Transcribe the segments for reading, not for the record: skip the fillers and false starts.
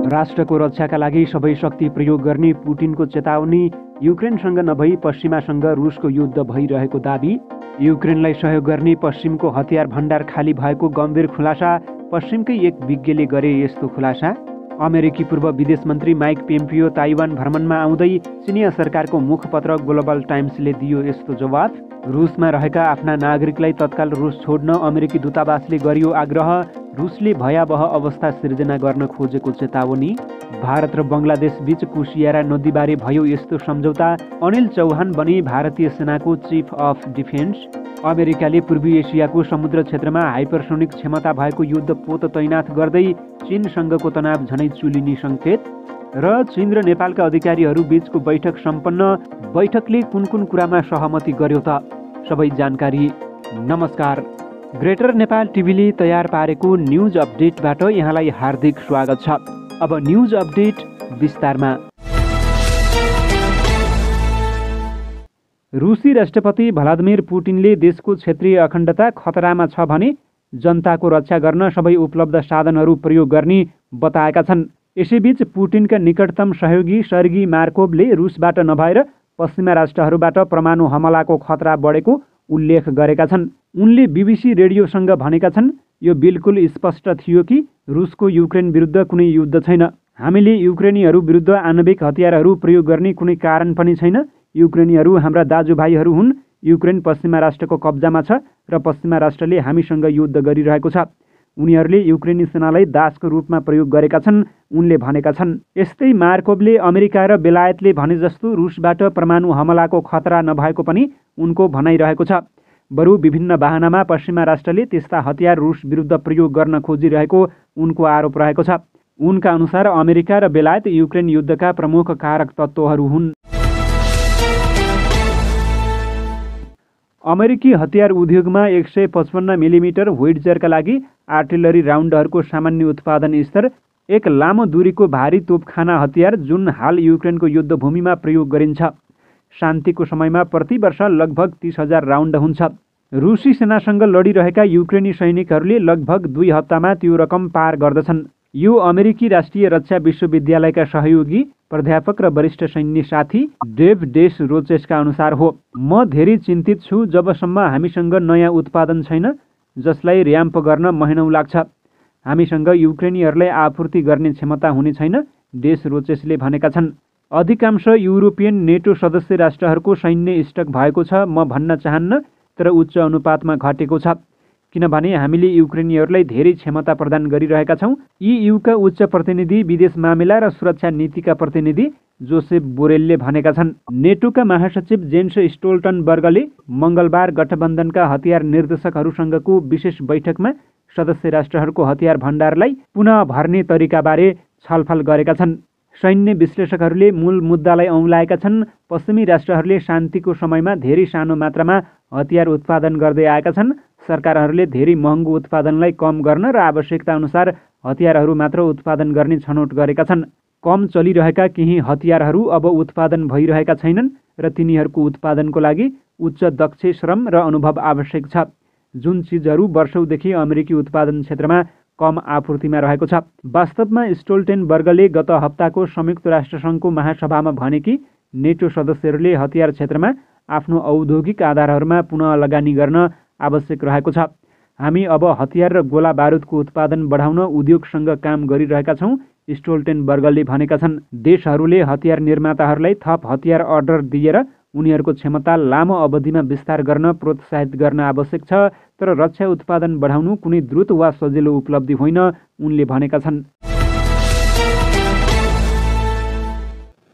राष्ट्रको रक्षाका लागि सबै शक्ति प्रयोग गर्ने पुटिनको चेतावनी। युक्रेनसँग नभई पश्चिमासँग रुसको युद्ध भइरहेको दाबी। युक्रेनलाई सहयोग गर्ने पश्चिमको हतियार भण्डार खाली भएको गम्भीर खुलासा। पश्चिमकै एक विज्ञले गरे यस्तो खुलासा। अमेरिकी पूर्व विदेश मन्त्री माइक पेम्पियो ताइवान भ्रमणमा आउँदै चिनिया सरकारको मुखपत्र ग्लोबल टाइम्सले दियो यस्तो जवाफ। रुसमा रहेका आफ्ना नागरिकलाई तत्काल रुस छोड्न अमेरिकी दूतावासले गरियो आग्रह। रुसले भयावह अवस्था सिर्जना गर्न खोजेको चेतावनी। भारत र बङ्गलादेश बीच कुसियारा नदीबारे भयो यस्तो सम्झौता। अनिल चौहान बने भारतीय सेनाको चिफ अफ डिफेन्स। अमेरिकाले पूर्वी एसियाको समुद्र क्षेत्रमा हाइपरसोनिक क्षमता भएको युद्धपोत तैनाथ गर्दै चीनसँगको तनाव झनै चुलिने सङ्केत। र चीन र नेपालका अधिकारीहरू बीचको बैठक सम्पन्न। बैठकले कुन कुन कुरामा सहमति गर्यो त? सबै जानकारी। नमस्कार, ग्रेटर नेपाल टिभीले तयार पारेको न्युज अपडेटबाट यहाँलाई हार्दिक स्वागत छ। अब न्युज अपडेट विस्तारमा। रुसी राष्ट्रपति भ्लादिमिर पुटिनले देशको क्षेत्रीय अखण्डता खतरामा छ भने जनताको रक्षा गर्न सबै उपलब्ध साधनहरू प्रयोग गर्ने बताएका छन्। यसैबीच पुटिनका निकटतम सहयोगी सर्गी मार्कोभले रुसबाट नभएर पश्चिमा राष्ट्रहरूबाट परमाणु हमलाको खतरा बढेको उल्लेख गरेका छन्। उनले बीबीसी रेडियोसँग भनेका छन्, यो बिल्कुल स्पष्ट थियो कि रुसको युक्रेन विरुद्ध कुनै युद्ध छैन। हामीले युक्रेनीहरू विरुद्ध आणविक हतियारहरू प्रयोग गर्ने कुनै कारण पनि छैन। युक्रेनीहरू हाम्रा दाजुभाइहरू हुन्। युक्रेन पश्चिमा राष्ट्रको कब्जामा छ र पश्चिमा राष्ट्रले हामीसँग युद्ध गरिरहेको छ। उनीहरूले युक्रेनी सेनालाई दासको रूपमा प्रयोग गरेका छन्, उनले भनेका छन्। यस्तै मार्कोभले अमेरिका र बेलायतले भने जस्तो रुसबाट परमाणु हमलाको खतरा नभएको पनि उनको भनाइरहेको छ। बरु विभिन्न बहानामा पश्चिमा राष्ट्रले त्यस्ता हतियार रुस विरुद्ध प्रयोग गर्न खोजिरहेको उनको आरोप रहेको छ। उनका अनुसार अमेरिका र बेलायत युक्रेन युद्धका प्रमुख कारक तत्त्वहरू हुन्। अमेरिकी हतियार उद्योगमा 155 मिलिमिटर व्हिट्जरका लागि आर्टिलरी राउन्डहरूको सामान्य उत्पादन स्तर। एक लामो दूरीको भारी तोपखाना हतियार जुन हाल युक्रेनको युद्धभूमिमा प्रयोग गरिन्छ। शान्तिको समयमा प्रति वर्ष लगभग 30,000 राउन्ड हुन्छ। रुसी सेनासँग लडिरहेका युक्रेनी सैनिकहरूले लगभग 2 हप्तामा त्यो रकम पार गर्दछन्। यो अमेरिकी राष्ट्रिय रक्षा विश्वविद्यालयका सहयोगी प्राध्यापक र वरिष्ठ सैन्य साथी डेभ डेस रोचेसका अनुसार हो। म धेरै चिन्तित छु जबसम्म हामीसँग नयाँ उत्पादन छैन जसलाई र्याम्प गर्न महिनौँ लाग्छ। हामीसँग युक्रेनीहरूलाई आपूर्ति गर्ने क्षमता हुने छैन, डेस रोचेसले भनेका छन्। अधिकांश युरोपियन नेटो सदस्य राष्ट्रहरूको सैन्य स्टक भएको छ म भन्न चाहन्न, तर उच्च अनुपातमा घटेको छ किनभने हामीले युक्रेनीहरूलाई धेरै क्षमता प्रदान गरिरहेका छौँ। EUका उच्च प्रतिनिधि विदेश मामिला र सुरक्षा नीतिका प्रतिनिधि जोसेफ बोरेलले भनेका छन्। नेटोका महासचिव जेन्स स्टोल्टनबर्गले मङ्गलबार गठबन्धनका हतियार निर्देशकहरूसँगको विशेष बैठकमा सदस्य राष्ट्रहरूको हतियार भण्डारलाई पुनः भर्ने तरिकाबारे छलफल गरेका छन्। सैन्य विश्लेषकहरूले मूल मुद्दालाई औँलाएका छन्। पश्चिमी राष्ट्रहरूले शान्तिको समयमा धेरै सानो मात्रामा हतियार उत्पादन गर्दै आएका छन्। सरकारहरूले धेरै महँगो उत्पादनलाई कम गर्न र आवश्यकता अनुसार हतियारहरू मात्र उत्पादन गर्ने छनौट गरेका छन्। कम चलिरहेका केही हतियारहरू अब उत्पादन भइरहेका छैनन् र तिनीहरूको उत्पादनको लागि उच्च दक्ष श्रम र अनुभव आवश्यक छ, जुन चिजहरू वर्षौँदेखि अमेरिकी उत्पादन क्षेत्रमा कम आपूर्तिमा रहेको छ। वास्तवमा स्टोल्टेनबर्गले गत हप्ताको संयुक्त राष्ट्रसङ्घको महासभामा भने कि नेटो सदस्यहरूले हतियार क्षेत्रमा आफ्नो औद्योगिक आधारहरूमा पुनः लगानी गर्न आवश्यक रहेको छ। हामी अब हतियार र गोला बारुदको उत्पादन बढाउन उद्योगसँग काम गरिरहेका छौँ, स्टोल्टेनबर्गले भनेका छन्। देशहरूले हतियार निर्माताहरूलाई थप हतियार अर्डर दिएर उनीहरूको क्षमता लामो अवधिमा विस्तार गर्न प्रोत्साहित गर्न आवश्यक छ, तर रक्षा उत्पादन बढाउनु कुनै द्रुत वा सजिलो उपलब्धि होइन, उनले भनेका छन्।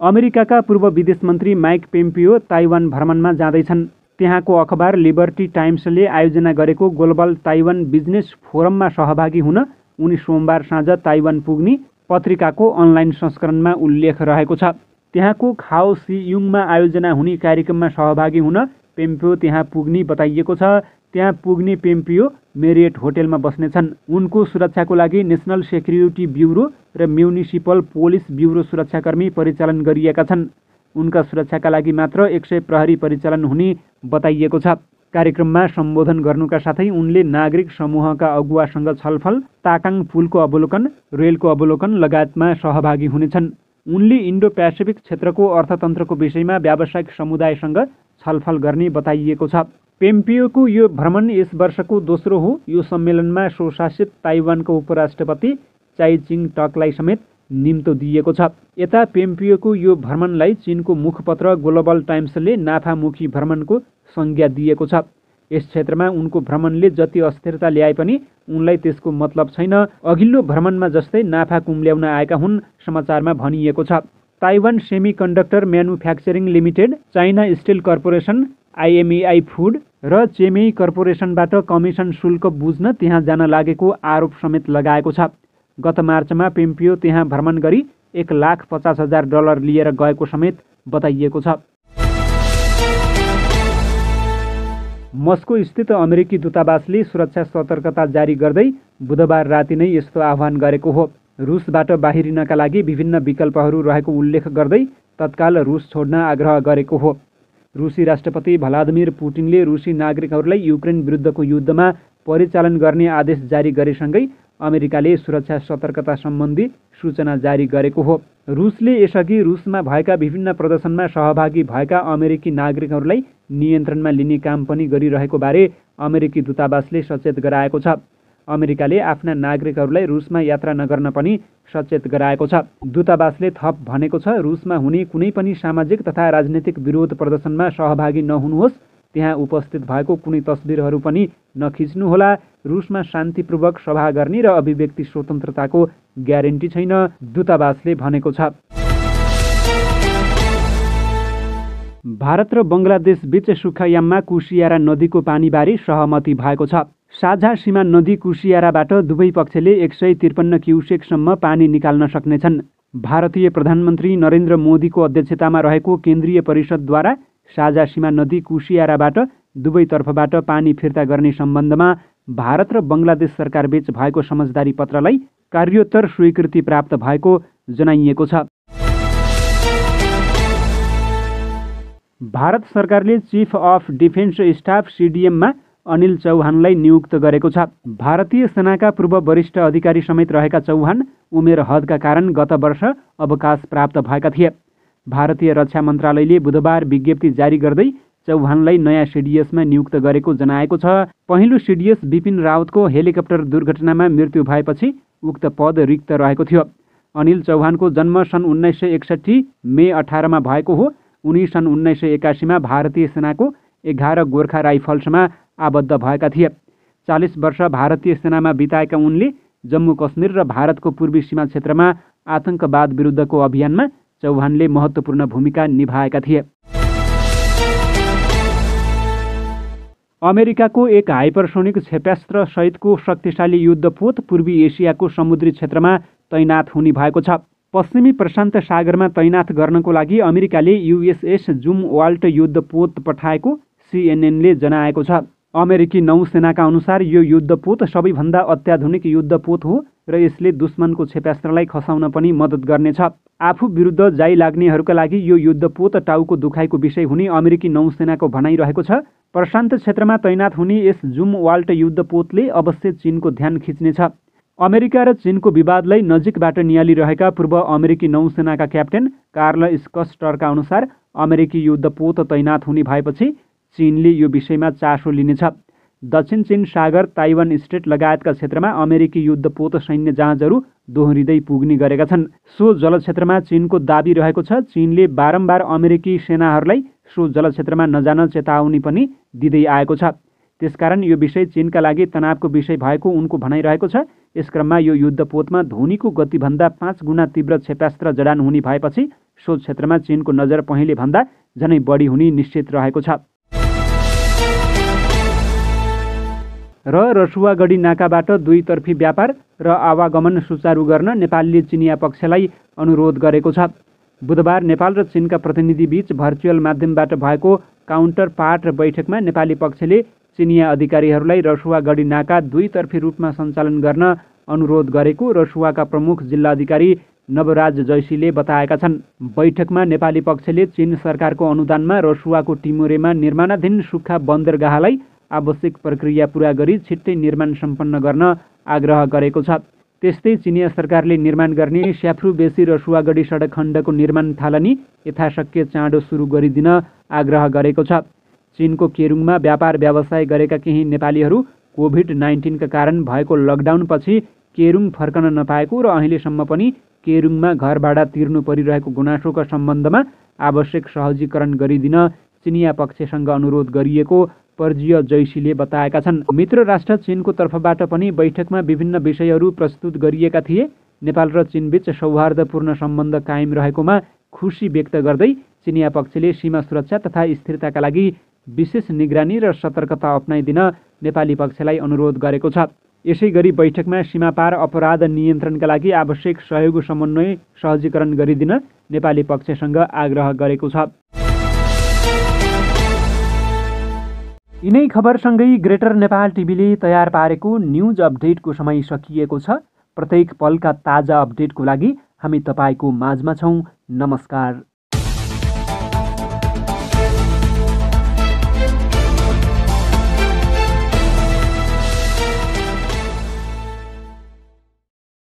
अमेरिकाका पूर्व विदेश मन्त्री माइक पेम्पियो ताइवान भ्रमणमा जाँदैछन्। त्यहाँको अखबार लिबर्टी टाइम्सले आयोजना गरेको ग्लोबल ताइवान बिजनेस फोरममा सहभागी हुन उनी सोमबार साँझ ताइवान पुग्ने पत्रिकाको अनलाइन संस्करणमा उल्लेख रहेको छ। त्यहाँको खाओ सियुङमा आयोजना हुने कार्यक्रममा सहभागी हुन पेम्पियो त्यहाँ पुग्ने बताइएको छ। त्यहाँ पुग्ने पेम्पियो मेरियट होटेलमा बस्नेछन्। उनको सुरक्षाको लागि नेसनल सेक्युरिटी ब्युरो र म्युनिसिपल पोलिस ब्युरो सुरक्षाकर्मी परिचालन गरिएका छन्। उनका सुरक्षाका लागि मात्र 100 प्रहरी परिचालन हुने बताइएको छ। कार्यक्रममा सम्बोधन गर्नुका साथै उनले नागरिक समूहका अगुवासँग छलफल, ताकाङ पुलको अवलोकन, रेलको अवलोकन लगायतमा सहभागी हुनेछन्। उनले इन्डो पेसिफिक क्षेत्रको अर्थतन्त्रको विषयमा व्यावसायिक समुदायसँग छलफल गर्ने बताइएको छ। पोम्पियोको यो भ्रमण यस वर्षको दोस्रो हो। यो सम्मेलनमा स्वशासित ताइवानको उपराष्ट्रपति चाइ चिङ टकलाई समेत निम्तो दिइएको छ। यता पोम्पियोको यो भ्रमणलाई चीनको मुखपत्र ग्लोबल टाइम्सले नाफामुखी भ्रमणको संज्ञा दिएको छ। यस क्षेत्रमा उनको भ्रमणले जति अस्थिरता ल्याए पनि उनलाई त्यसको मतलब छैन। अघिल्लो भ्रमणमा जस्तै नाफा कुम्ल्याउन आएका हुन्, समाचारमा भनिएको छ। Taiwan semiconductor manufacturing limited, China steel corporation, आइएमईआई फुड र चेमेई कर्पोरेसनबाट कमिसन शुल्क बुझ्न त्यहाँ जान लागेको आरोप समेत लगाएको छ। गत मार्चमा पोम्पियो त्यहाँ भ्रमण गरी $1,50,000 लिएर गएको समेत बताइएको छ। मस्को स्थित अमेरिकी दूतावासले सुरक्षा सतर्कता जारी गर्दै बुधबार राति नै यस्तो आह्वान गरेको हो। रुसबाट बाहिरिनका लागि विभिन्न विकल्पहरू रहेको उल्लेख गर्दै तत्काल रुस छोड्न आग्रह गरेको हो। रुसी राष्ट्रपति भ्लादिमिर पुटिनले रुसी नागरिकहरूलाई युक्रेन विरुद्धको युद्धमा परिचालन गर्ने आदेश जारी गरेसँगै अमेरिकाले सुरक्षा सतर्कता सम्बन्धी सूचना जारी गरेको हो। रुसले यसअघि रुसमा भएका विभिन्न प्रदर्शनमा सहभागी भएका अमेरिकी नागरिकहरूलाई नियन्त्रणमा लिने काम पनि गरिरहेको बारे अमेरिकी दूतावासले सचेत गराएको छ। अमेरिकाले आफ्ना नागरिकहरूलाई रुसमा यात्रा नगर्न पनि सचेत गराएको छ। दूतावासले थप भनेको छ, रुसमा हुने कुनै पनि सामाजिक तथा राजनीतिक विरोध प्रदर्शनमा सहभागी नहुनुहोस्, त्यहाँ उपस्थित भएको कुनै तस्बिरहरू पनि नखिच्नुहोला। रुसमा शान्तिपूर्वक सभा गर्ने र अभिव्यक्ति स्वतन्त्रताको ग्यारेन्टी छैन, दूतावासले भनेको छ। भारत र बङ्गलादेश बीच सुखयाममा कुसियारा नदीको पानीबारे सहमति भएको छ। साझा सीमा नदी कुसियाराबाट दुवै पक्षले 153 क्युसेकसम्म पानी निकाल्न सक्नेछन्। भारतीय प्रधानमन्त्री नरेन्द्र मोदीको अध्यक्षतामा रहेको केन्द्रीय परिषदद्वारा साझा सीमा नदी कुसियाराबाट दुवैतर्फबाट पानी फिर्ता गर्ने सम्बन्धमा भारत र बङ्गलादेश सरकारबीच भएको समझदारी पत्रलाई कार्योत्तर स्वीकृति प्राप्त भएको जनाइएको छ। भारत सरकारले चिफ अफ डिफेन्स स्टाफ सिडिएममा अनिल चौहानलाई नियुक्त गरेको छ। भारतीय सेनाका पूर्व वरिष्ठ अधिकारी समेत रहेका चौहान उमेर हदका कारण गत वर्ष अवकाश प्राप्त भएका थिए। भारतीय रक्षा मन्त्रालयले बुधबार विज्ञप्ति जारी गर्दै चौहानलाई नयाँ सिडिएसमा नियुक्त गरेको जनाएको छ। पहिलो सिडिएस बिपिन रावतको हेलिकप्टर दुर्घटनामा मृत्यु भएपछि उक्त पद रिक्त रहेको थियो। अनिल चौहानको जन्म सन् 1961 मे 18 भएको हो। उनी सन् 1981 भारतीय सेनाको 11 गोर्खा राइफल्समा आबद्ध भएका थिए। 40 वर्ष भारतीय सेनामा बिताएका उनले जम्मू कश्मीर र भारतको पूर्वी सीमा क्षेत्रमा आतंकवाद विरुद्धको अभियानमा चौहानले महत्त्वपूर्ण भूमिका निभाएका थिए। अमेरिकाको एक हाइपरसोनिक क्षेप्यास्त्र सहितको शक्तिशाली युद्धपोत पूर्वी एसियाको समुद्री क्षेत्रमा तैनात हुने भएको छ। पश्चिमी प्रशान्त सागरमा तैनात गर्नको लागि अमेरिकाले युएसएस जुम वाल्ट युद्धपोत पठाएको सिएनएनले जनाएको छ। अमेरिकी नौसेनाका अनुसार यो युद्धपोत सबैभन्दा अत्याधुनिक युद्धपोत हो र यसले दुश्मनको क्षेप्यास्त्रलाई खसाउन पनि मद्दत गर्नेछ। आफू विरुद्ध जाइ लाग्नेहरूका लागि यो युद्धपोत टाउको दुखाइको विषय हुने अमेरिकी नौसेनाको भनाइरहेको छ। प्रशान्त क्षेत्रमा तैनात हुने यस जुम वाल्ट युद्धपोतले अवश्य चीनको ध्यान खिच्नेछ। अमेरिका र चीनको विवादलाई नजिकबाट नियालिरहेका पूर्व अमेरिकी नौसेनाका क्याप्टेन कार्ल स्कस्टरका अनुसार अमेरिकी युद्धपोत तैनात हुने भएपछि चीनले यो विषयमा चासो लिनेछ। दक्षिण चीन सागर, ताइवान स्ट्रेट लगायतका क्षेत्रमा अमेरिकी युद्धपोत सैन्य जहाजहरू दोहोरिँदै पुग्ने गरेका छन्। सो जलक्षेत्रमा चीनको दाबी रहेको छ। चीनले बारम्बार अमेरिकी सेनाहरूलाई सो जलक्षेत्रमा नजान चेतावनी पनि दिँदै आएको छ। त्यसकारण यो विषय चीनका लागि तनावको विषय भएको उनको भनाइरहेको छ। यसक्रममा यो युद्धपोतमा ध्वनिको गतिभन्दा 5 गुणा तीव्र क्षेप्यास्त्र जडान हुने भएपछि सो क्षेत्रमा चीनको नजर पहिले भन्दा झनै बढी हुने निश्चित रहेको छ। र रसुवागढी नाकाबाट दुईतर्फी व्यापार र आवागमन सुचारू गर्न नेपालले चिनिया पक्षलाई अनुरोध गरेको छ। बुधबार नेपाल र चीनका प्रतिनिधिबीच भर्चुअल माध्यमबाट भएको काउन्टर पार्ट बैठकमा नेपाली पक्षले चिनिया अधिकारीहरूलाई रसुवागढी नाका दुईतर्फी रूपमा सञ्चालन गर्न अनुरोध गरेको रसुवाका प्रमुख जिल्लाधिकारी नवराज जैसीले बताएका छन्। बैठकमा नेपाली पक्षले चीन सरकारको अनुदानमा रसुवाको टिमुरेमा निर्माणाधीन सुक्खा बन्दरगाहलाई आवश्यक प्रक्रिया पूरा गरी छिट्टै निर्माण सम्पन्न गर्न आग्रह गरेको छ। त्यस्तै चिनिया सरकारले निर्माण गर्ने स्याफ्रू बेसी रसुवागढी सडक खण्डको निर्माण थालनी यथाशक्य चाँडो सुरु गरिदिन आग्रह गरेको छ। चीनको केरुङमा व्यापार व्यवसाय गरेका केही नेपालीहरू कोभिड-19 का कारण भएको लकडाउनपछि केरुङ फर्कन नपाएको र अहिलेसम्म पनि केरुङमा घर भाडा तिर्नु परिरहेको गुनासोका सम्बन्धमा आवश्यक सहजीकरण गरिदिन चिनिया पक्षसँग अनुरोध गरिएको पर्जिय जैसीले बताएका छन्। मित्र राष्ट्र चीनको तर्फबाट पनि बैठकमा विभिन्न विषयहरू प्रस्तुत गरिएका थिए। नेपाल र चीनबीच सौहार्दपूर्ण सम्बन्ध कायम रहेकोमा खुसी व्यक्त गर्दै चिनिया पक्षले सीमा सुरक्षा तथा स्थिरताका लागि विशेष निगरानी र सतर्कता अपनाइदिन नेपाली पक्षलाई अनुरोध गरेको छ। यसैगरी बैठकमा सीमापार अपराध नियन्त्रणका लागि आवश्यक सहयोग समन्वय सहजीकरण गरिदिन नेपाली पक्षसँग आग्रह गरेको छ। यिनै खबरसँगै ग्रेटर नेपाल टिभीले तयार पारेको न्युज अपडेटको समय सकिएको छ। प्रत्येक पलका ताजा अपडेटको लागि हामी तपाईँको माझमा छौँ। नमस्कार।